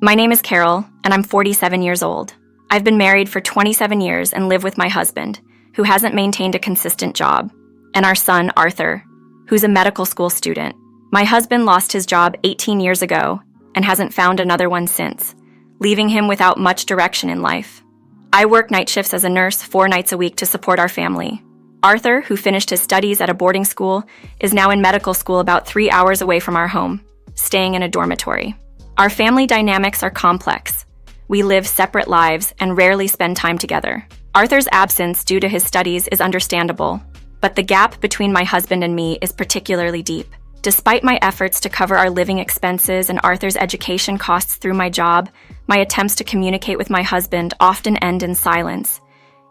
My name is Carol, and I'm 47 years old. I've been married for 27 years and live with my husband, who hasn't maintained a consistent job, and our son, Arthur, who's a medical school student. My husband lost his job 18 years ago and hasn't found another one since, leaving him without much direction in life. I work night shifts as a nurse 4 nights a week to support our family. Arthur, who finished his studies at a boarding school, is now in medical school about 3 hours away from our home, staying in a dormitory. Our family dynamics are complex. We live separate lives and rarely spend time together. Arthur's absence due to his studies is understandable, but the gap between my husband and me is particularly deep. Despite my efforts to cover our living expenses and Arthur's education costs through my job, my attempts to communicate with my husband often end in silence.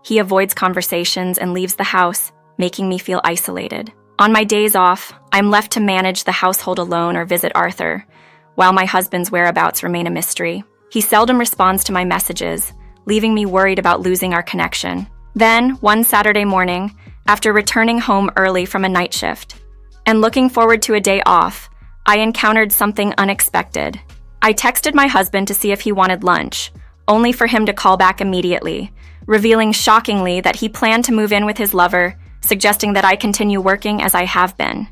He avoids conversations and leaves the house, making me feel isolated. On my days off, I'm left to manage the household alone or visit Arthur, while my husband's whereabouts remain a mystery. He seldom responds to my messages, leaving me worried about losing our connection. Then, one Saturday morning, after returning home early from a night shift, and looking forward to a day off, I encountered something unexpected. I texted my husband to see if he wanted lunch, only for him to call back immediately, revealing shockingly that he planned to move in with his lover, suggesting that I continue working as I have been.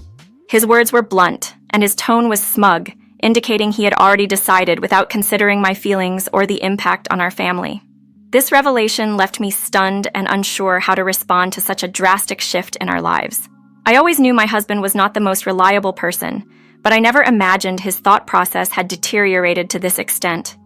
His words were blunt, and his tone was smug, indicating he had already decided without considering my feelings or the impact on our family. This revelation left me stunned and unsure how to respond to such a drastic shift in our lives. I always knew my husband was not the most reliable person, but I never imagined his thought process had deteriorated to this extent.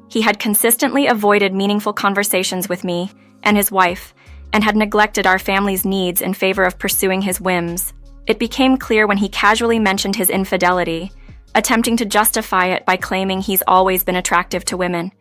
He had consistently avoided meaningful conversations with me and his wife, and had neglected our family's needs in favor of pursuing his whims. It became clear when he casually mentioned his infidelity, attempting to justify it by claiming he's always been attractive to women.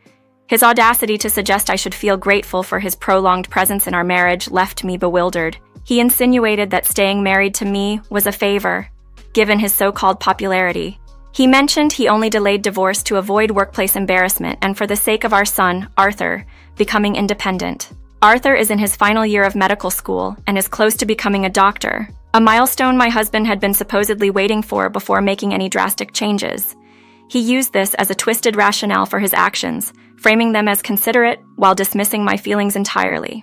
His audacity to suggest I should feel grateful for his prolonged presence in our marriage left me bewildered. He insinuated that staying married to me was a favor, given his so-called popularity. He mentioned he only delayed divorce to avoid workplace embarrassment and for the sake of our son, Arthur, becoming independent. Arthur is in his final year of medical school and is close to becoming a doctor, a milestone my husband had been supposedly waiting for before making any drastic changes. He used this as a twisted rationale for his actions, framing them as considerate while dismissing my feelings entirely.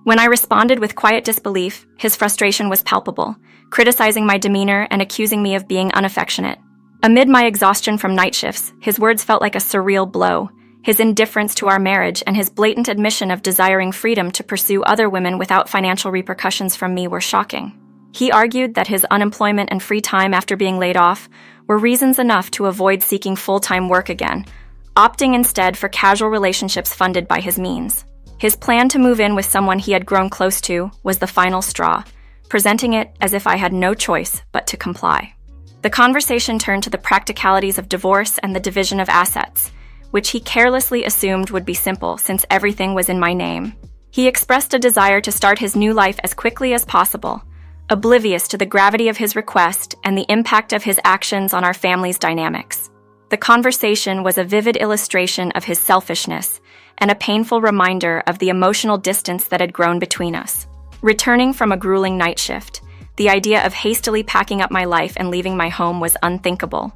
When I responded with quiet disbelief, his frustration was palpable, criticizing my demeanor and accusing me of being unaffectionate. Amid my exhaustion from night shifts, his words felt like a surreal blow. His indifference to our marriage and his blatant admission of desiring freedom to pursue other women without financial repercussions from me were shocking. He argued that his unemployment and free time after being laid off were reasons enough to avoid seeking full-time work again, opting instead for casual relationships funded by his means. His plan to move in with someone he had grown close to was the final straw, presenting it as if I had no choice but to comply. The conversation turned to the practicalities of divorce and the division of assets, which he carelessly assumed would be simple since everything was in my name. He expressed a desire to start his new life as quickly as possible, oblivious to the gravity of his request and the impact of his actions on our family's dynamics. The conversation was a vivid illustration of his selfishness and a painful reminder of the emotional distance that had grown between us. Returning from a grueling night shift, the idea of hastily packing up my life and leaving my home was unthinkable.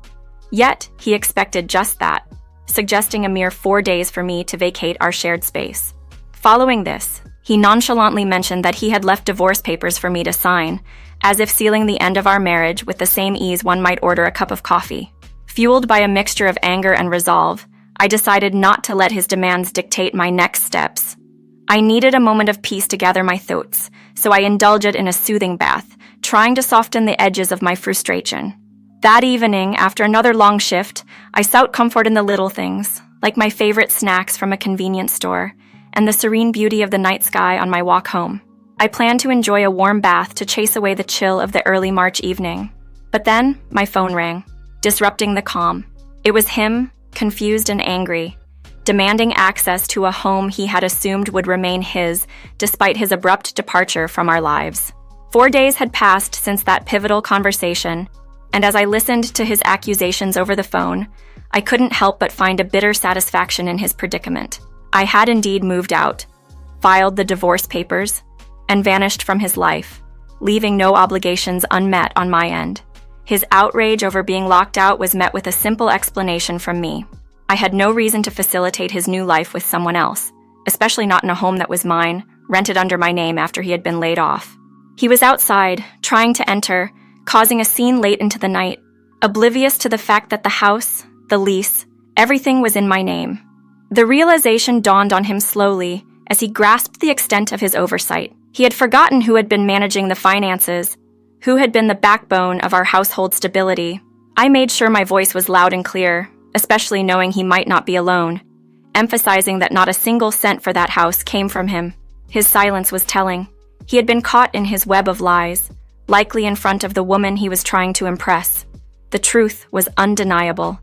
Yet, he expected just that, suggesting a mere 4 days for me to vacate our shared space. Following this, he nonchalantly mentioned that he had left divorce papers for me to sign, as if sealing the end of our marriage with the same ease one might order a cup of coffee. Fueled by a mixture of anger and resolve, I decided not to let his demands dictate my next steps. I needed a moment of peace to gather my thoughts, so I indulged in a soothing bath, trying to soften the edges of my frustration. That evening, after another long shift, I sought comfort in the little things, like my favorite snacks from a convenience store, and the serene beauty of the night sky on my walk home. I planned to enjoy a warm bath to chase away the chill of the early March evening. But then, my phone rang, disrupting the calm. It was him, confused and angry, demanding access to a home he had assumed would remain his, despite his abrupt departure from our lives. 4 days had passed since that pivotal conversation, and as I listened to his accusations over the phone, I couldn't help but find a bitter satisfaction in his predicament. I had indeed moved out, filed the divorce papers, and vanished from his life, leaving no obligations unmet on my end. His outrage over being locked out was met with a simple explanation from me. I had no reason to facilitate his new life with someone else, especially not in a home that was mine, rented under my name after he had been laid off. He was outside, trying to enter, causing a scene late into the night, oblivious to the fact that the house, the lease, everything was in my name. The realization dawned on him slowly as he grasped the extent of his oversight. He had forgotten who had been managing the finances, who had been the backbone of our household stability. I made sure my voice was loud and clear, especially knowing he might not be alone, emphasizing that not a single cent for that house came from him. His silence was telling. He had been caught in his web of lies, likely in front of the woman he was trying to impress. The truth was undeniable.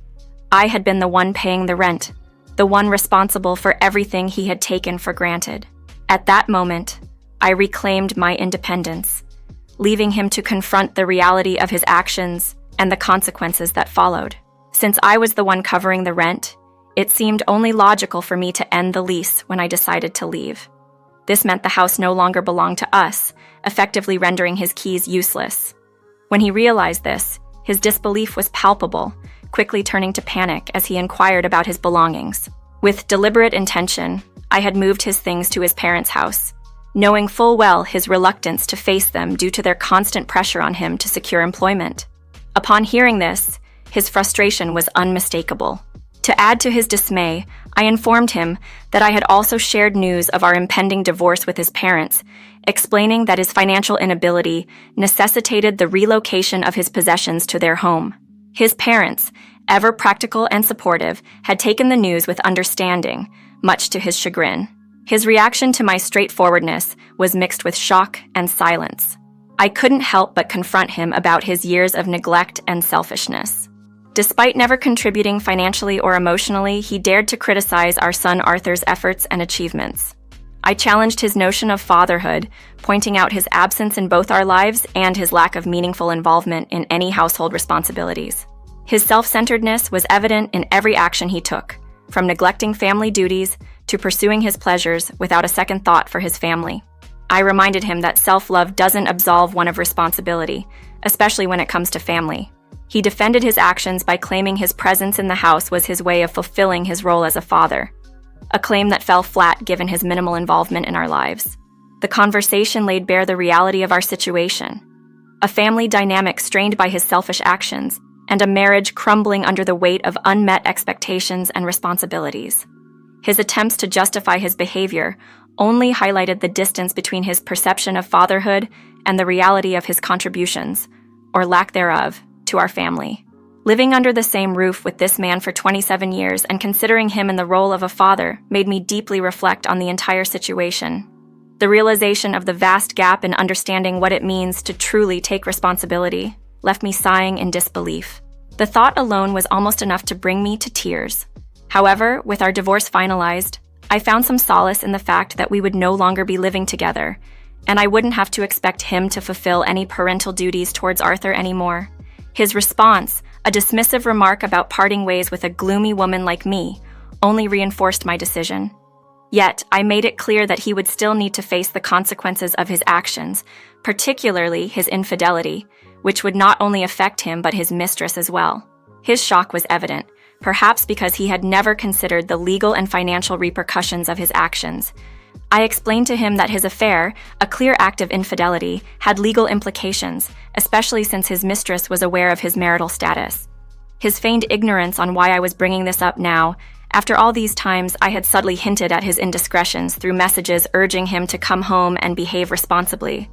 I had been the one paying the rent, the one responsible for everything he had taken for granted. At that moment, I reclaimed my independence, leaving him to confront the reality of his actions and the consequences that followed. Since I was the one covering the rent, it seemed only logical for me to end the lease when I decided to leave. This meant the house no longer belonged to us, effectively rendering his keys useless. When he realized this, his disbelief was palpable, quickly turning to panic as he inquired about his belongings. With deliberate intention, I had moved his things to his parents' house, knowing full well his reluctance to face them due to their constant pressure on him to secure employment. Upon hearing this, his frustration was unmistakable. To add to his dismay, I informed him that I had also shared news of our impending divorce with his parents, explaining that his financial inability necessitated the relocation of his possessions to their home. His parents, ever practical and supportive, had taken the news with understanding, much to his chagrin. His reaction to my straightforwardness was mixed with shock and silence. I couldn't help but confront him about his years of neglect and selfishness. Despite never contributing financially or emotionally, he dared to criticize our son Arthur's efforts and achievements. I challenged his notion of fatherhood, pointing out his absence in both our lives and his lack of meaningful involvement in any household responsibilities. His self-centeredness was evident in every action he took, from neglecting family duties to pursuing his pleasures without a second thought for his family. I reminded him that self-love doesn't absolve one of responsibility, especially when it comes to family. He defended his actions by claiming his presence in the house was his way of fulfilling his role as a father, a claim that fell flat given his minimal involvement in our lives. The conversation laid bare the reality of our situation, a family dynamic strained by his selfish actions, and a marriage crumbling under the weight of unmet expectations and responsibilities. His attempts to justify his behavior only highlighted the distance between his perception of fatherhood and the reality of his contributions, or lack thereof, to our family. Living under the same roof with this man for 27 years and considering him in the role of a father made me deeply reflect on the entire situation. The realization of the vast gap in understanding what it means to truly take responsibility left me sighing in disbelief. The thought alone was almost enough to bring me to tears. However, with our divorce finalized, I found some solace in the fact that we would no longer be living together, and I wouldn't have to expect him to fulfill any parental duties towards Arthur anymore. His response, a dismissive remark about parting ways with a gloomy woman like me, only reinforced my decision. Yet, I made it clear that he would still need to face the consequences of his actions, particularly his infidelity, which would not only affect him but his mistress as well. His shock was evident, perhaps because he had never considered the legal and financial repercussions of his actions. I explained to him that his affair, a clear act of infidelity, had legal implications, especially since his mistress was aware of his marital status. His feigned ignorance on why I was bringing this up now, after all these times I had subtly hinted at his indiscretions through messages urging him to come home and behave responsibly,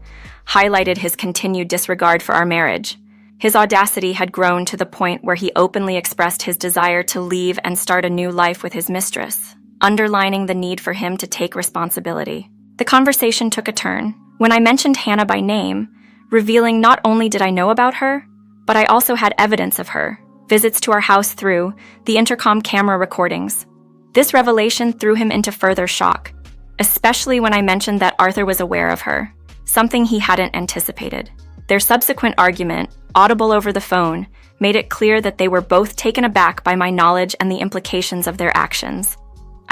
highlighted his continued disregard for our marriage. His audacity had grown to the point where he openly expressed his desire to leave and start a new life with his mistress, underlining the need for him to take responsibility. The conversation took a turn when I mentioned Hannah by name, revealing not only did I know about her, but I also had evidence of her, visits to our house through the intercom camera recordings. This revelation threw him into further shock, especially when I mentioned that Arthur was aware of her, something he hadn't anticipated. Their subsequent argument, audible over the phone, made it clear that they were both taken aback by my knowledge and the implications of their actions.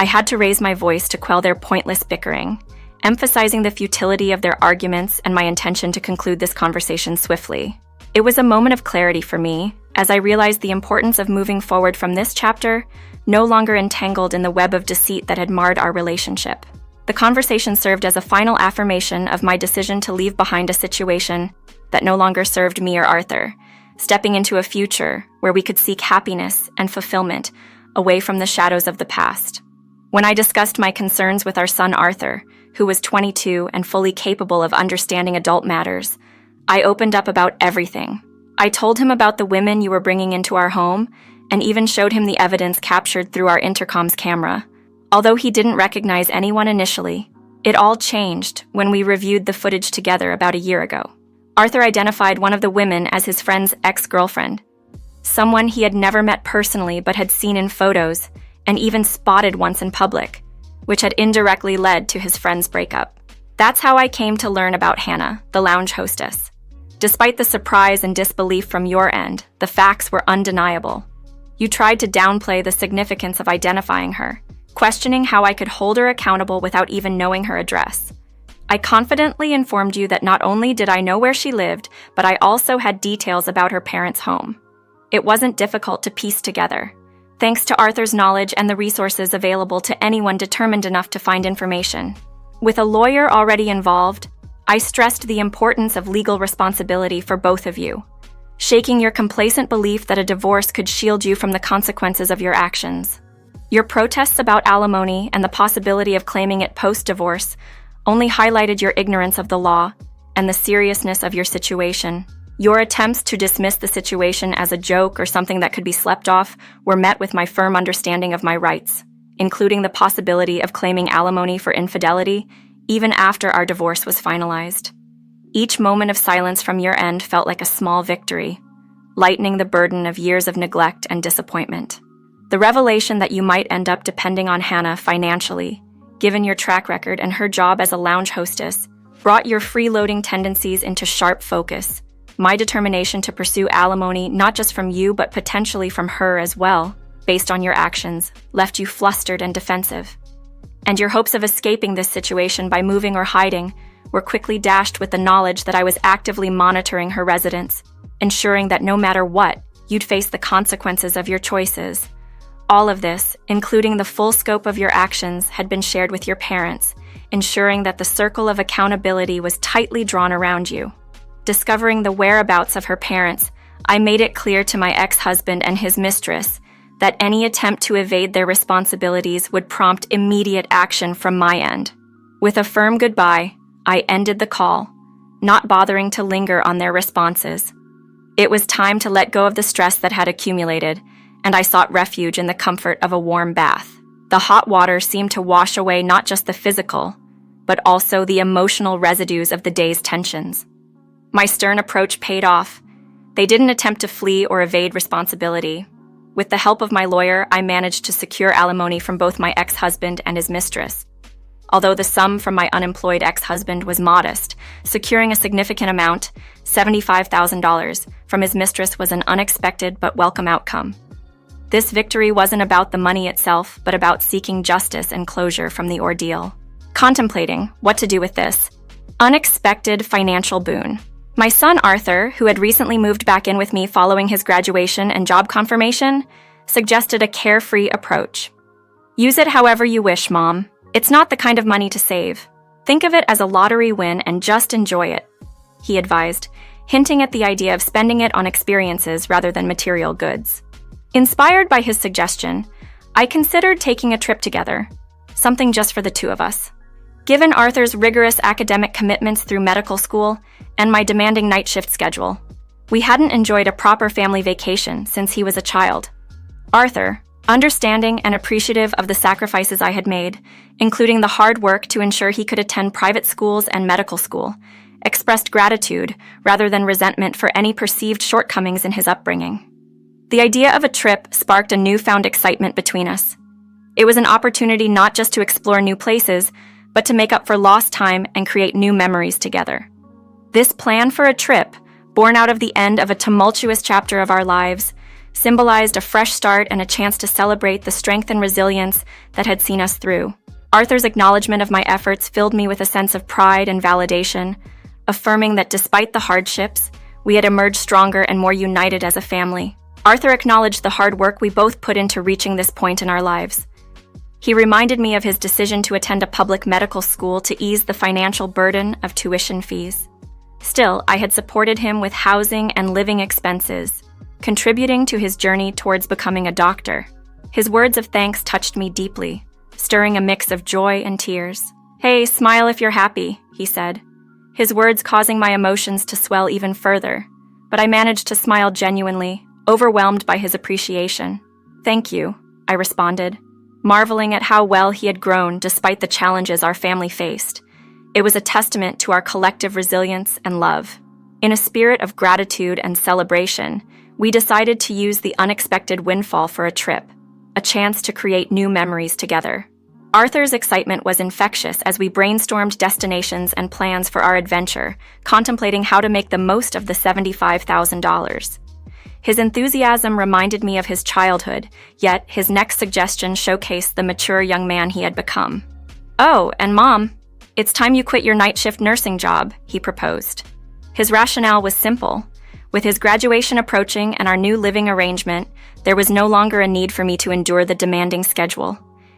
I had to raise my voice to quell their pointless bickering, emphasizing the futility of their arguments and my intention to conclude this conversation swiftly. It was a moment of clarity for me, as I realized the importance of moving forward from this chapter, no longer entangled in the web of deceit that had marred our relationship. The conversation served as a final affirmation of my decision to leave behind a situation that no longer served me or Arthur, stepping into a future where we could seek happiness and fulfillment away from the shadows of the past. When I discussed my concerns with our son Arthur, who was 22 and fully capable of understanding adult matters, I opened up about everything. I told him about the women you were bringing into our home, and even showed him the evidence captured through our intercom's camera. Although he didn't recognize anyone initially, it all changed when we reviewed the footage together about a year ago. Arthur identified one of the women as his friend's ex-girlfriend, someone he had never met personally but had seen in photos and even spotted once in public, which had indirectly led to his friend's breakup. That's how I came to learn about Hannah, the lounge hostess. Despite the surprise and disbelief from your end, the facts were undeniable. You tried to downplay the significance of identifying her, questioning how I could hold her accountable without even knowing her address. I confidently informed you that not only did I know where she lived, but I also had details about her parents' home. It wasn't difficult to piece together, thanks to Arthur's knowledge and the resources available to anyone determined enough to find information. With a lawyer already involved, I stressed the importance of legal responsibility for both of you, shaking your complacent belief that a divorce could shield you from the consequences of your actions. Your protests about alimony and the possibility of claiming it post-divorce only highlighted your ignorance of the law and the seriousness of your situation. Your attempts to dismiss the situation as a joke or something that could be slept off were met with my firm understanding of my rights, including the possibility of claiming alimony for infidelity even after our divorce was finalized. Each moment of silence from your end felt like a small victory, lightening the burden of years of neglect and disappointment. The revelation that you might end up depending on Hannah financially, given your track record and her job as a lounge hostess, brought your freeloading tendencies into sharp focus. My determination to pursue alimony, not just from you but potentially from her as well, based on your actions, left you flustered and defensive. And your hopes of escaping this situation by moving or hiding were quickly dashed with the knowledge that I was actively monitoring her residence, ensuring that no matter what, you'd face the consequences of your choices. All of this, including the full scope of your actions, had been shared with your parents, ensuring that the circle of accountability was tightly drawn around you. Discovering the whereabouts of her parents, I made it clear to my ex-husband and his mistress that any attempt to evade their responsibilities would prompt immediate action from my end. With a firm goodbye, I ended the call, not bothering to linger on their responses. It was time to let go of the stress that had accumulated, and I sought refuge in the comfort of a warm bath. The hot water seemed to wash away not just the physical, but also the emotional residues of the day's tensions. My stern approach paid off. They didn't attempt to flee or evade responsibility. With the help of my lawyer, I managed to secure alimony from both my ex-husband and his mistress. Although the sum from my unemployed ex-husband was modest, securing a significant amount, $75,000, from his mistress was an unexpected but welcome outcome. This victory wasn't about the money itself, but about seeking justice and closure from the ordeal. Contemplating what to do with this unexpected financial boon. My son Arthur, who had recently moved back in with me following his graduation and job confirmation, suggested a carefree approach. Use it however you wish, Mom. It's not the kind of money to save. Think of it as a lottery win and just enjoy it, he advised, hinting at the idea of spending it on experiences rather than material goods. Inspired by his suggestion, I considered taking a trip together, something just for the two of us. Given Arthur's rigorous academic commitments through medical school and my demanding night shift schedule, we hadn't enjoyed a proper family vacation since he was a child. Arthur, understanding and appreciative of the sacrifices I had made, including the hard work to ensure he could attend private schools and medical school, expressed gratitude rather than resentment for any perceived shortcomings in his upbringing. The idea of a trip sparked a newfound excitement between us. It was an opportunity not just to explore new places, but to make up for lost time and create new memories together. This plan for a trip, born out of the end of a tumultuous chapter of our lives, symbolized a fresh start and a chance to celebrate the strength and resilience that had seen us through. Arthur's acknowledgement of my efforts filled me with a sense of pride and validation, affirming that despite the hardships, we had emerged stronger and more united as a family. Arthur acknowledged the hard work we both put into reaching this point in our lives. He reminded me of his decision to attend a public medical school to ease the financial burden of tuition fees. Still, I had supported him with housing and living expenses, contributing to his journey towards becoming a doctor. His words of thanks touched me deeply, stirring a mix of joy and tears. "Hey, smile if you're happy," he said, his words causing my emotions to swell even further, but I managed to smile genuinely, overwhelmed by his appreciation. "Thank you," I responded, marveling at how well he had grown despite the challenges our family faced. It was a testament to our collective resilience and love. In a spirit of gratitude and celebration, we decided to use the unexpected windfall for a trip, a chance to create new memories together. Arthur's excitement was infectious as we brainstormed destinations and plans for our adventure, contemplating how to make the most of the $75,000. His enthusiasm reminded me of his childhood, yet his next suggestion showcased the mature young man he had become. "Oh, and Mom, it's time you quit your night shift nursing job," he proposed. His rationale was simple. With his graduation approaching and our new living arrangement, there was no longer a need for me to endure the demanding schedule.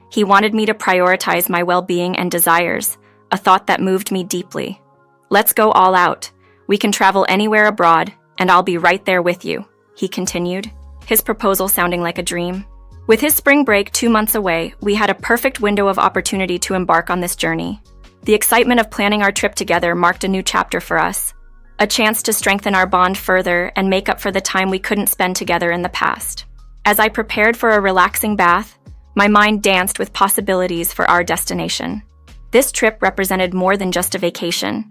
He wanted me to prioritize my well-being and desires, a thought that moved me deeply. "Let's go all out. We can travel anywhere abroad, and I'll be right there with you," he continued, his proposal sounding like a dream. With his spring break 2 months away, we had a perfect window of opportunity to embark on this journey. The excitement of planning our trip together marked a new chapter for us, a chance to strengthen our bond further and make up for the time we couldn't spend together in the past. As I prepared for a relaxing bath, my mind danced with possibilities for our destination. This trip represented more than just a vacation.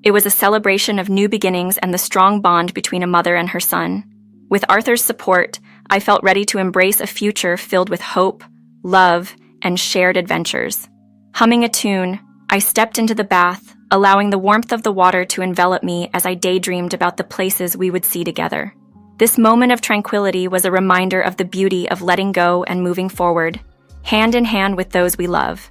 It was a celebration of new beginnings and the strong bond between a mother and her son. With Arthur's support, I felt ready to embrace a future filled with hope, love, and shared adventures. Humming a tune, I stepped into the bath, allowing the warmth of the water to envelop me as I daydreamed about the places we would see together. This moment of tranquility was a reminder of the beauty of letting go and moving forward, hand in hand with those we love.